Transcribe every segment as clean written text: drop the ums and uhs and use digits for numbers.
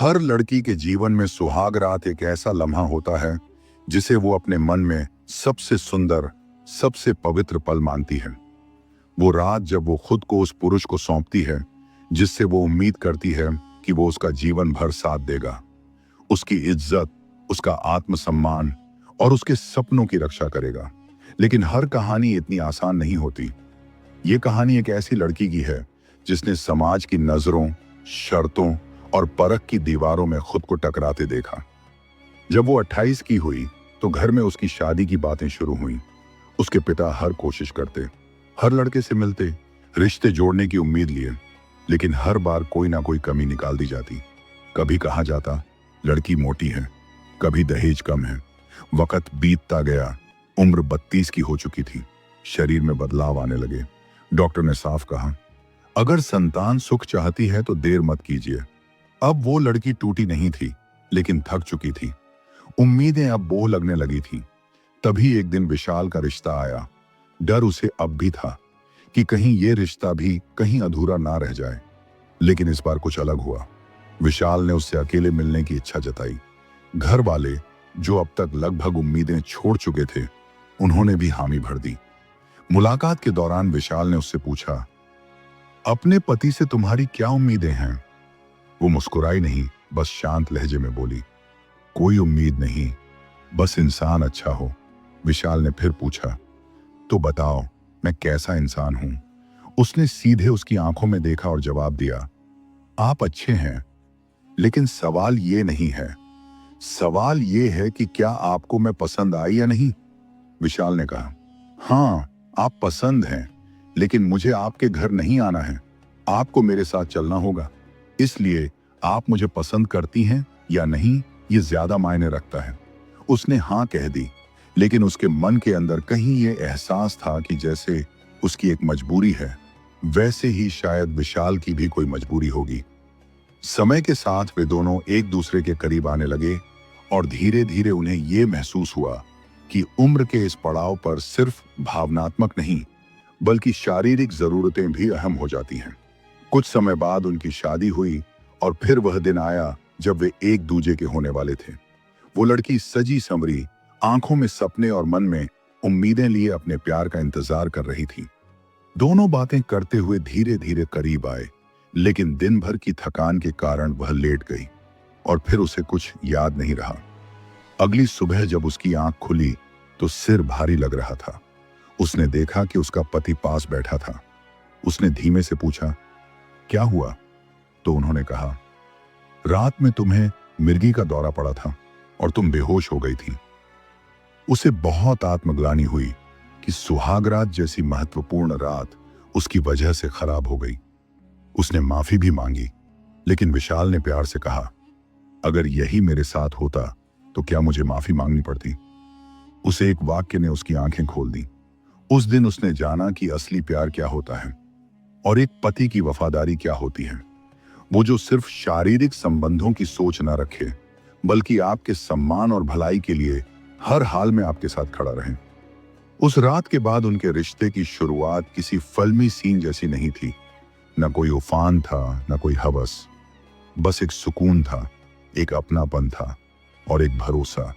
हर लड़की के जीवन में सुहाग रात एक ऐसा लम्हा होता है जिसे वो अपने मन में सबसे सुंदर, सबसे पवित्र पल मानती है। वो रात जब वो खुद को उस पुरुष को सौंपती है जिससे वो उम्मीद करती है कि वो उसका जीवन भर साथ देगा, उसकी इज्जत, उसका आत्मसम्मान और उसके सपनों की रक्षा करेगा। लेकिन हर कहानी इतनी आसान नहीं होती। ये कहानी एक ऐसी लड़की की है जिसने समाज की नजरों, शर्तों और परख की दीवारों में खुद को टकराते देखा। जब वो 28 की हुई तो घर में उसकी शादी की बातें शुरू हुई। उसके पिता हर कोशिश करते, हर लड़के से मिलते, रिश्ते जोड़ने की उम्मीद लिए, लेकिन हर बार कोई ना कोई कमी निकाल दी जाती। कभी कहा जाता लड़की मोटी है, कभी दहेज कम है। वक्त बीतता गया, उम्र 32 की हो चुकी थी, शरीर में बदलाव आने लगे। डॉक्टर ने साफ कहा, अगर संतान सुख चाहती है तो देर मत कीजिए। अब वो लड़की टूटी नहीं थी, लेकिन थक चुकी थी। उम्मीदें अब बोझ लगने लगी थी। तभी एक दिन विशाल का रिश्ता आया। डर उसे अब भी था कि कहीं ये रिश्ता भी कहीं अधूरा ना रह जाए। लेकिन इस बार कुछ अलग हुआ। विशाल ने उससे अकेले मिलने की इच्छा जताई। घर वाले, जो अब तक लगभग उम्मीदें छोड़ चुके थे, उन्होंने भी हामी भर दी। मुलाकात के दौरान विशाल ने उससे पूछा, अपने पति से तुम्हारी क्या उम्मीदें हैं? वो मुस्कुराई नहीं, बस शांत लहजे में बोली, कोई उम्मीद नहीं, बस इंसान अच्छा हो। विशाल ने फिर पूछा, तो बताओ मैं कैसा इंसान हूं? उसने सीधे उसकी आंखों में देखा और जवाब दिया, आप अच्छे हैं, लेकिन सवाल ये नहीं है। सवाल ये है कि क्या आपको मैं पसंद आई या नहीं? विशाल ने कहा, हाँ, आप पसंद हैं, लेकिन मुझे आपके घर नहीं आना है। आपको मेरे साथ चलना होगा। इसलिए आप मुझे पसंद करती हैं या नहीं, ये ज्यादा मायने रखता है। उसने हाँ कह दी, लेकिन उसके मन के अंदर कहीं ये एहसास था कि जैसे उसकी एक मजबूरी है, वैसे ही शायद विशाल की भी कोई मजबूरी होगी। समय के साथ वे दोनों एक दूसरे के करीब आने लगे और धीरे धीरे उन्हें ये महसूस हुआ कि उम्र के इस पड़ाव पर सिर्फ भावनात्मक नहीं, बल्कि शारीरिक जरूरतें भी अहम हो जाती हैं। कुछ समय बाद उनकी शादी हुई और फिर वह दिन आया जब वे एक दूजे के होने वाले थे। वो लड़की सजी संवरी, आंखों में सपने और मन में उम्मीदें लिए अपने प्यार का इंतजार कर रही थी। दोनों बातें करते हुए धीरे धीरे करीब आए, लेकिन दिन भर की थकान के कारण वह लेट गई और फिर उसे कुछ याद नहीं रहा। अगली सुबह जब उसकी आंख खुली तो सिर भारी लग रहा था। उसने देखा कि उसका पति पास बैठा था। उसने धीमे से पूछा, क्या हुआ? तो उन्होंने कहा, रात में तुम्हें मिर्गी का दौरा पड़ा था और तुम बेहोश हो गई थी। उसे बहुत आत्मग्लानि हुई कि सुहागरात जैसी महत्वपूर्ण रात उसकी वजह से खराब हो गई। उसने माफी भी मांगी, लेकिन विशाल ने प्यार से कहा, अगर यही मेरे साथ होता तो क्या मुझे माफी मांगनी पड़ती? उसे एक वाक्य ने उसकी आंखें खोल दी। उस दिन उसने जाना कि असली प्यार क्या होता है और एक पति की वफादारी क्या होती है। वो जो सिर्फ शारीरिक संबंधों की सोच ना रखे, बल्कि आपके सम्मान और भलाई के लिए हर हाल में आपके साथ खड़ा रहे। उस रात के बाद उनके रिश्ते की शुरुआत किसी फिल्मी सीन जैसी नहीं थी। न कोई उफान था, न कोई हवस, बस एक सुकून था, एक अपनापन था और एक भरोसा।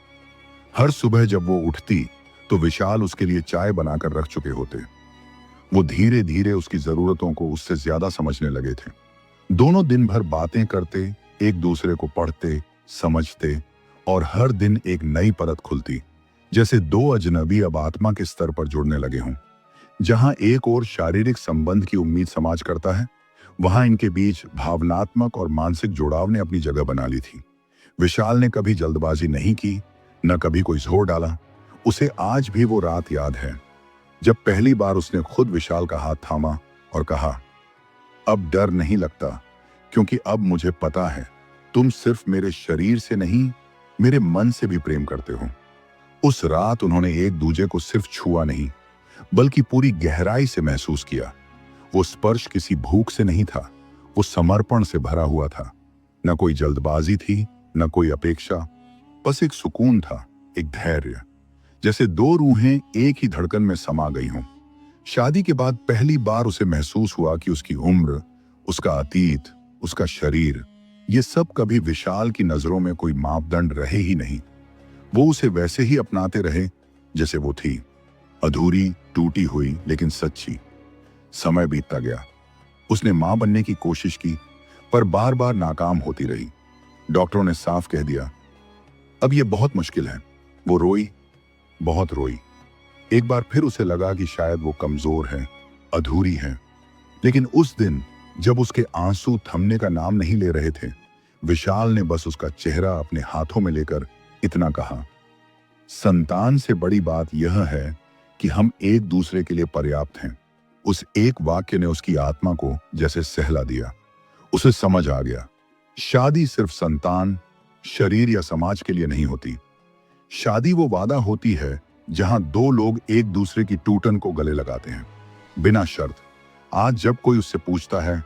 हर सुबह जब वो उठती तो विशाल उसके लिए चाय बनाकर रख चुके होते। वो धीरे धीरे उसकी जरूरतों को उससे ज्यादा समझने लगे थे। दोनों दिन भर बातें करते, एक दूसरे को पढ़ते, समझते और हर दिन एक नई परत खुलती, जैसे दो अजनबी अब आत्मा के स्तर पर जुड़ने लगे हों। जहां एक और शारीरिक संबंध की उम्मीद समाज करता है, वहां इनके बीच भावनात्मक और मानसिक जुड़ाव ने अपनी जगह बना ली थी। विशाल ने कभी जल्दबाजी नहीं की, न कभी कोई जोर डाला। उसे आज भी वो रात याद है जब पहली बार उसने खुद विशाल का हाथ थामा और कहा, अब डर नहीं लगता, क्योंकि अब मुझे पता है तुम सिर्फ मेरे शरीर से नहीं, मेरे मन से भी प्रेम करते हो। उस रात उन्होंने एक दूजे को सिर्फ छुआ नहीं, बल्कि पूरी गहराई से महसूस किया। वो स्पर्श किसी भूख से नहीं था, वो समर्पण से भरा हुआ था। न कोई जल्दबाजी थी, न कोई अपेक्षा, बस एक सुकून था, एक धैर्य, जैसे दो रूहें एक ही धड़कन में समा गई हों। शादी के बाद पहली बार उसे महसूस हुआ कि उसकी उम्र, उसका अतीत, उसका शरीर ये सब कभी विशाल की नजरों में कोई मापदंड रहे ही नहीं। वो उसे वैसे ही अपनाते रहे जैसे वो थी, अधूरी, टूटी हुई लेकिन सच्ची। समय बीतता गया। उसने मां बनने की कोशिश की, पर बार बार नाकाम होती रही। डॉक्टरों ने साफ कह दिया, अब ये बहुत मुश्किल है। वो रोई, बहुत रोई। एक बार फिर उसे लगा कि शायद वो कमजोर है, अधूरी है। लेकिन उस दिन जब उसके आंसू थमने का नाम नहीं ले रहे थे, विशाल ने बस उसका चेहरा अपने हाथों में लेकर इतना कहा, संतान से बड़ी बात यह है कि हम एक दूसरे के लिए पर्याप्त हैं। उस एक वाक्य ने उसकी आत्मा को जैसे सहला दिया। उसे समझ आ गया, शादी सिर्फ संतान, शरीर या समाज के लिए नहीं होती। शादी वो वादा होती है जहां दो लोग एक दूसरे की टूटन को गले लगाते हैं, बिना शर्त। आज जब कोई उससे पूछता है,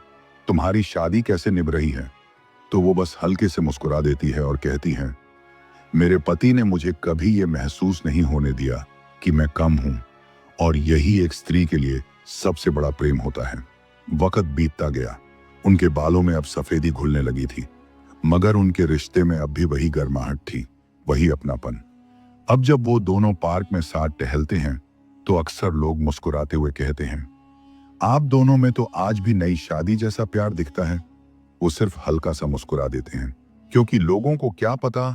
तुम्हारी शादी कैसे निभ रही है, तो वो बस हल्के से मुस्कुरा देती है और कहती है, मेरे पति ने मुझे कभी ये महसूस नहीं होने दिया कि मैं कम हूं, और यही एक स्त्री के लिए सबसे बड़ा प्रेम होता है। वक्त बीतता गया। उनके बालों में अब सफेदी घुलने लगी थी, मगर उनके रिश्ते में अब भी वही गर्माहट थी, वही अपनापन। अब जब वो दोनों पार्क में साथ टहलते हैं, तो अक्सर लोग मुस्कुराते हुए कहते हैं, आप दोनों में तो आज भी नई शादी जैसा प्यार दिखता है। वो सिर्फ हल्का सा मुस्कुरा देते हैं, क्योंकि लोगों को क्या पता,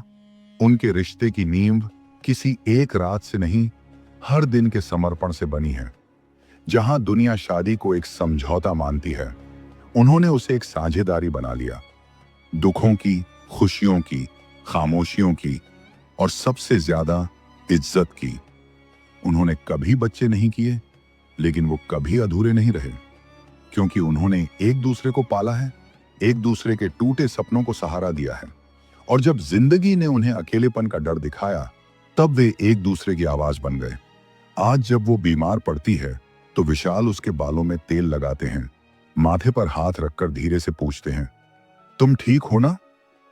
उनके रिश्ते की नींव किसी एक रात से नहीं, हर दिन के समर्पण से बनी है। जहां दुनिया शादी को एक समझौता मानती है, उन्होंने उसे एक साझेदारी बना लिया। दुखों की, खुशियों की, खामोशियों की, और सबसे ज्यादा इज्जत की। उन्होंने कभी बच्चे नहीं किए, लेकिन वो कभी अधूरे नहीं रहे, क्योंकि उन्होंने एक दूसरे को पाला है, एक दूसरे के टूटे सपनों को सहारा दिया है। और जब जिंदगी ने उन्हें अकेलेपन का डर दिखाया, तब वे एक दूसरे की आवाज बन गए। आज जब वो बीमार पड़ती है, तो विशाल उसके बालों में तेल लगाते हैं, माथे पर हाथ रखकर धीरे से पूछते हैं, तुम ठीक हो ना?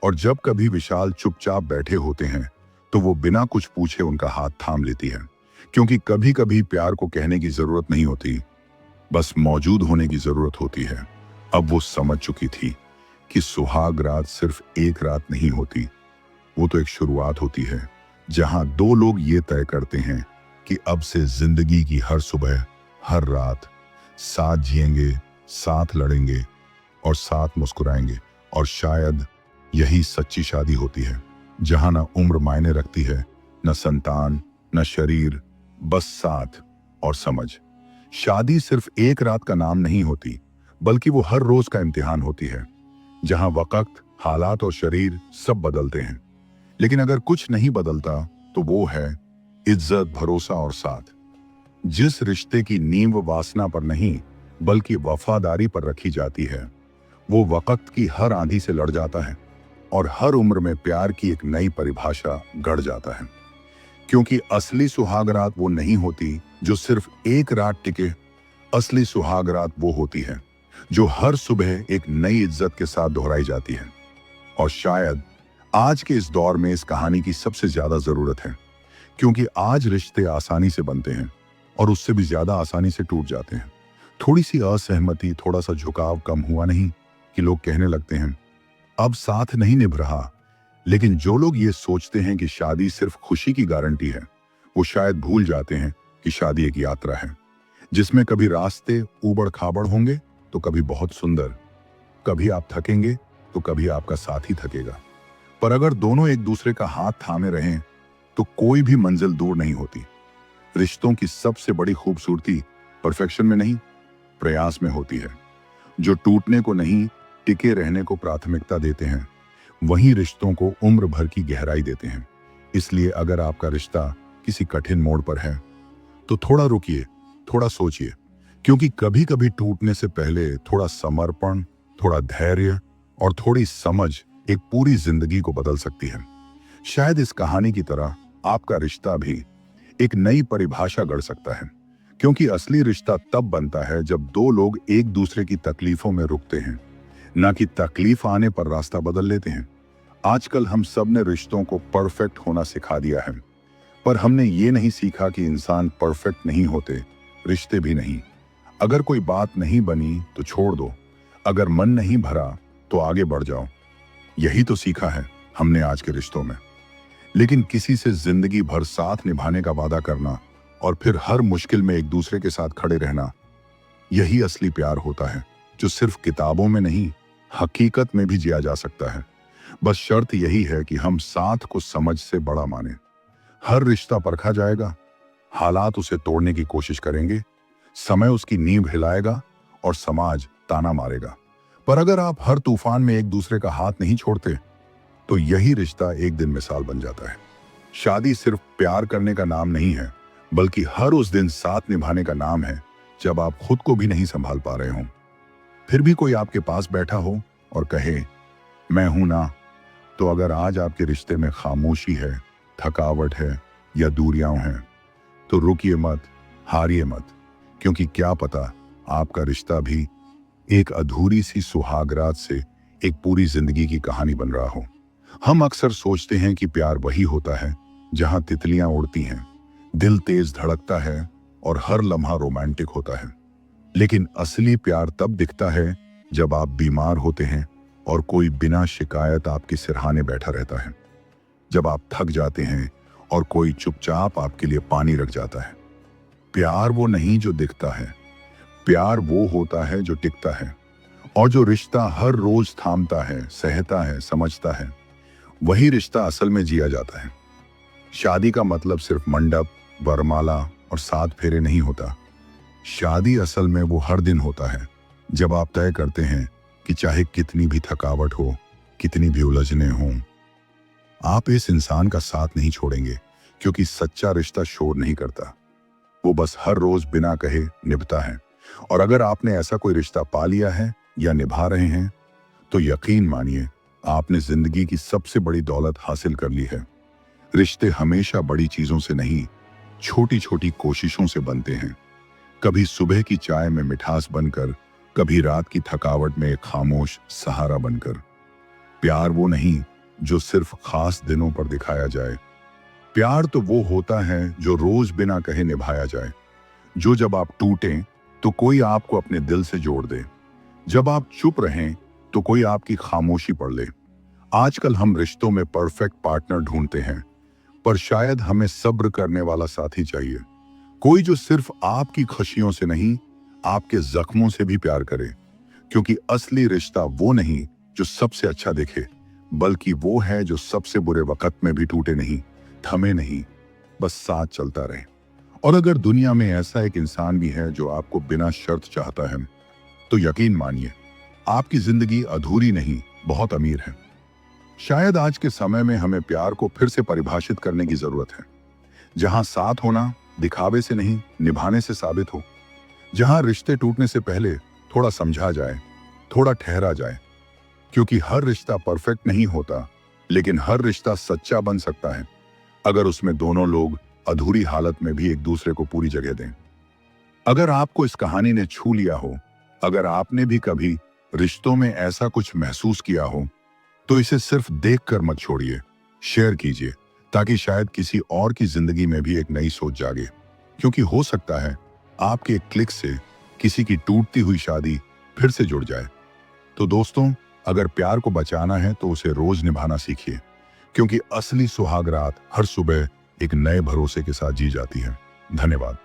और जब कभी विशाल चुपचाप बैठे होते हैं, तो वो बिना कुछ पूछे उनका हाथ थाम लेती है, क्योंकि कभी कभी प्यार को कहने की जरूरत नहीं होती, बस मौजूद होने की जरूरत होती है। अब वो समझ चुकी थी कि सुहाग रात सिर्फ एक रात नहीं होती, वो तो एक शुरुआत होती है, जहां दो लोग ये तय करते हैं कि अब से जिंदगी की हर सुबह, हर रात साथ जिएंगे, साथ लड़ेंगे और साथ मुस्कुराएंगे। और शायद यही सच्ची शादी होती है, जहां ना उम्र मायने रखती है, न संतान, न शरीर, बस साथ और समझ। शादी सिर्फ एक रात का नाम नहीं होती, बल्कि वो हर रोज का इम्तिहान होती है, जहां वक्त, हालात और शरीर सब बदलते हैं, लेकिन अगर कुछ नहीं बदलता तो वो है इज्जत, भरोसा और साथ। जिस रिश्ते की नींव वासना पर नहीं, बल्कि वफादारी पर रखी जाती है, वो वक्त की हर आंधी से लड़ जाता है और हर उम्र में प्यार की एक नई परिभाषा गढ़ जाता है। क्योंकि असली सुहागरात वो नहीं होती जो सिर्फ एक रात टिके। असली सुहागरात वो होती है जो हर सुबह एक नई इज्जत के साथ दोहराई जाती है। और शायद आज के इस दौर में इस कहानी की सबसे ज्यादा जरूरत है, क्योंकि आज रिश्ते आसानी से बनते हैं और उससे भी ज्यादा आसानी से टूट जाते हैं। थोड़ी सी असहमति, थोड़ा सा झुकाव कम हुआ नहीं कि लोग कहने लगते हैं, अब साथ नहीं निभ रहा। लेकिन जो लोग ये सोचते हैं कि शादी सिर्फ खुशी की गारंटी है, वो शायद भूल जाते हैं कि शादी एक यात्रा है, जिसमें कभी रास्ते ऊबड़ खाबड़ होंगे, तो कभी बहुत सुंदर। कभी आप थकेंगे, तो कभी आपका साथी थकेगा। पर अगर दोनों एक दूसरे का हाथ थामे रहें, तो कोई भी मंजिल दूर नहीं होती। रिश्तों की सबसे बड़ी खूबसूरती परफेक्शन में नहीं, प्रयास में होती है। जो टूटने को नहीं, टिके रहने को प्राथमिकता देते हैं, वही रिश्तों को उम्र भर की गहराई देते हैं। इसलिए अगर आपका रिश्ता किसी कठिन मोड़ पर है, तो थोड़ा रुकिए, थोड़ा सोचिए, क्योंकि कभी कभी टूटने से पहले थोड़ा समर्पण, थोड़ा धैर्य और थोड़ी समझ एक पूरी जिंदगी को बदल सकती है। शायद इस कहानी की तरह आपका रिश्ता भी एक नई परिभाषा गढ़ सकता है, क्योंकि असली रिश्ता तब बनता है जब दो लोग एक दूसरे की तकलीफों में रुकते हैं, ना कि तकलीफ आने पर रास्ता बदल लेते हैं। आजकल हम सब ने रिश्तों को परफेक्ट होना सिखा दिया है, पर हमने ये नहीं सीखा कि इंसान परफेक्ट नहीं होते, रिश्ते भी नहीं। अगर कोई बात नहीं बनी तो छोड़ दो, अगर मन नहीं भरा तो आगे बढ़ जाओ। यही तो सीखा है हमने आज के रिश्तों में। लेकिन किसी से जिंदगी भर साथ निभाने का वादा करना और फिर हर मुश्किल में एक दूसरे के साथ खड़े रहना, यही असली प्यार होता है, जो सिर्फ किताबों में नहीं, हकीकत में भी जिया जा सकता है। बस शर्त यही है कि हम साथ को समझ से बड़ा माने। हर रिश्ता परखा जाएगा, हालात उसे तोड़ने की कोशिश करेंगे, समय उसकी नींव हिलाएगा और समाज ताना मारेगा। पर अगर आप हर तूफान में एक दूसरे का हाथ नहीं छोड़ते, तो यही रिश्ता एक दिन मिसाल बन जाता है। शादी सिर्फ प्यार करने का नाम नहीं है, बल्कि हर उस दिन साथ निभाने का नाम है जब आप खुद को भी नहीं संभाल पा रहे हो, फिर भी कोई आपके पास बैठा हो और कहे मैं हूं ना। तो अगर आज आपके रिश्ते में खामोशी है, थकावट है या दूरियां हैं, तो रुकिए मत, हारिए मत, क्योंकि क्या पता आपका रिश्ता भी एक अधूरी सी सुहागरात से एक पूरी जिंदगी की कहानी बन रहा हो। हम अक्सर सोचते हैं कि प्यार वही होता है जहां तितलियां उड़ती हैं, दिल तेज धड़कता है और हर लम्हा रोमांटिक होता है। लेकिन असली प्यार तब दिखता है जब आप बीमार होते हैं और कोई बिना शिकायत आपके सिरहाने बैठा रहता है, जब आप थक जाते हैं और कोई चुपचाप आपके लिए पानी रख जाता है। प्यार वो नहीं जो दिखता है, प्यार वो होता है जो टिकता है। और जो रिश्ता हर रोज थामता है, सहता है, समझता है, वही रिश्ता असल में जिया जाता है। शादी का मतलब सिर्फ मंडप, वरमाला और 7 फेरे नहीं होता। शादी असल में वो हर दिन होता है जब आप तय करते हैं कि चाहे कितनी भी थकावट हो, कितनी भी उलझने हों, आप इस इंसान का साथ नहीं छोड़ेंगे, क्योंकि सच्चा रिश्ता शोर नहीं करता, वो बस हर रोज बिना कहे निभता है। और अगर आपने ऐसा कोई रिश्ता पा लिया है या निभा रहे हैं, तो यकीन मानिए आपने जिंदगी की सबसे बड़ी दौलत हासिल कर ली है। रिश्ते हमेशा बड़ी चीजों से नहीं, छोटी छोटी कोशिशों से बनते हैं। कभी सुबह की चाय में मिठास बनकर, कभी रात की थकावट में एक खामोश सहारा बनकर। प्यार वो नहीं जो सिर्फ खास दिनों पर दिखाया जाए, प्यार तो वो होता है जो रोज बिना कहे निभाया जाए। जो जब आप टूटें तो कोई आपको अपने दिल से जोड़ दे, जब आप चुप रहें तो कोई आपकी खामोशी पढ़ ले। आजकल हम रिश्तों में परफेक्ट पार्टनर ढूंढते हैं, पर शायद हमें सब्र करने वाला साथी चाहिए। कोई जो सिर्फ आपकी खुशियों से नहीं, आपके जख्मों से भी प्यार करे। क्योंकि असली रिश्ता वो नहीं जो सबसे अच्छा दिखे, बल्कि वो है जो सबसे बुरे वक्त में भी टूटे नहीं, थमे नहीं, बस साथ चलता रहे। और अगर दुनिया में ऐसा एक इंसान भी है जो आपको बिना शर्त चाहता है, तो यकीन मानिए आपकी जिंदगी अधूरी नहीं, बहुत अमीर है। शायद आज के समय में हमें प्यार को फिर से परिभाषित करने की जरूरत है, जहां साथ होना दिखावे से नहीं, निभाने से साबित हो। जहां रिश्ते टूटने से पहले थोड़ा समझा जाए, थोड़ा ठहरा जाए। क्योंकि हर रिश्ता परफेक्ट नहीं होता, लेकिन हर रिश्ता सच्चा बन सकता है अगर उसमें दोनों लोग अधूरी हालत में भी एक दूसरे को पूरी जगह दें। अगर आपको इस कहानी ने छू लिया हो, अगर आपने भी कभी रिश्तों में ऐसा कुछ महसूस किया हो, तो इसे सिर्फ देखकर मत छोड़िए, शेयर कीजिए, ताकि शायद किसी और की जिंदगी में भी एक नई सोच जागे। क्योंकि हो सकता है आपके एक क्लिक से किसी की टूटती हुई शादी फिर से जुड़ जाए। तो दोस्तों, अगर प्यार को बचाना है तो उसे रोज निभाना सीखिए, क्योंकि असली सुहाग रात हर सुबह एक नए भरोसे के साथ जी जाती है। धन्यवाद।